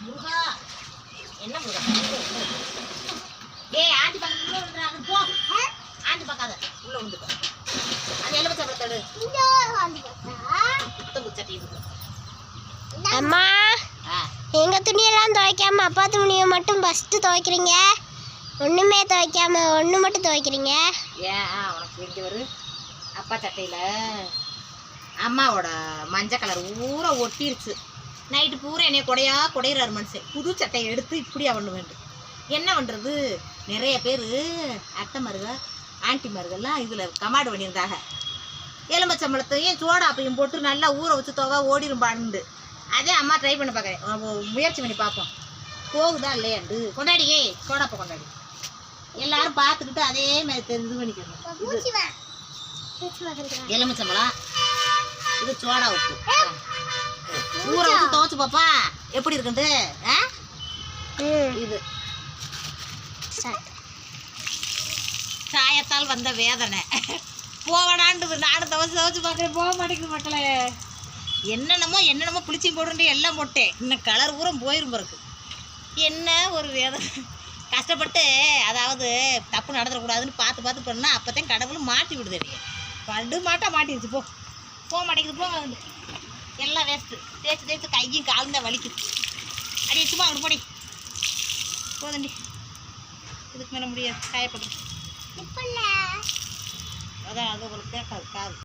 முருகா என்ன முருகா? ஏய் ஆண்டி பக்கம் உள்ள விழுறாங்க போ. ஆண்டி பார்க்காத உள்ள விழுந்துட்டோம். அது எலுமிச்சை பழத்தோடு சட்டி அம்மா எங்க துணியெல்லாம் துவைக்காம அப்பா துணியை மட்டும் ஃபஸ்ட்டு துவைக்கிறீங்க. ஒண்ணுமே துவைக்காம ஒன்று மட்டும் துவைக்கிறீங்க. ஏன் உனக்கு இங்கே ஒரு அப்பா சட்டையில் அம்மாவோட மஞ்சள் கலர் ஊரை ஒட்டிருச்சு. நைட்டு பூரா என்னைய குடையிறாரு மனுஷன். புது சட்டையை எடுத்து இப்படியா பண்ண வேண்டும். என்ன பண்ணுறது? நிறைய பேர் அத்தை மருக ஆண்டி மருகெல்லாம் இதில் கமாடு பண்ணியிருந்தாங்க. எலுமிச்சம்பழத்தையும் சோடாப்பையும் போட்டு நல்லா ஊற வச்சு துவை ஓடிரும்பாண்டு. அதே அம்மா ட்ரை பண்ணி பார்க்குறேன், முயற்சி பண்ணி பார்ப்போம் போகுதா இல்லையாண்டு. கொண்டாடியே சோடாப்பை கொண்டாடி எல்லாரும் பார்த்துக்கிட்டு அதே மாதிரி இது பண்ணிக்கணும். எலுமிச்சம்பழம் இது சோடா உப்பு ஊற வச்சு துவைச்சு பாப்பா எப்படி இருக்குன்ட்டு. இது சாயத்தால் வந்த வேதனை போவடான்றது. நானும் துவைச்சு பார்க்குறேன், போக மாட்டேங்குது மக்களே. என்னென்னமோ புளிச்சி போடுறது எல்லாம் போட்டேன். இன்னும் கலர் பூரம் போயிரும் பிறகு. என்ன ஒரு வேதனை. கஷ்டப்பட்டு அதாவது தப்பு நடந்துடக்கூடாதுன்னு பார்த்து பண்ணால் அப்போதான் கடவுளும் மாட்டி விடுது. படு மாட்டா மாட்டிடுச்சு. போக மாட்டேங்குது. போங்க எல்லாம் வேஸ்ட்டு. தேய்ச்சி கையும் காலும் தான் வலிக்குது. அடி சும்மா அங்கிட்டு போடி போதண்டி. இதுக்கு மேலே முடியாது காயப்படும். அதான் அது உங்களுக்கு கேட்காது காது.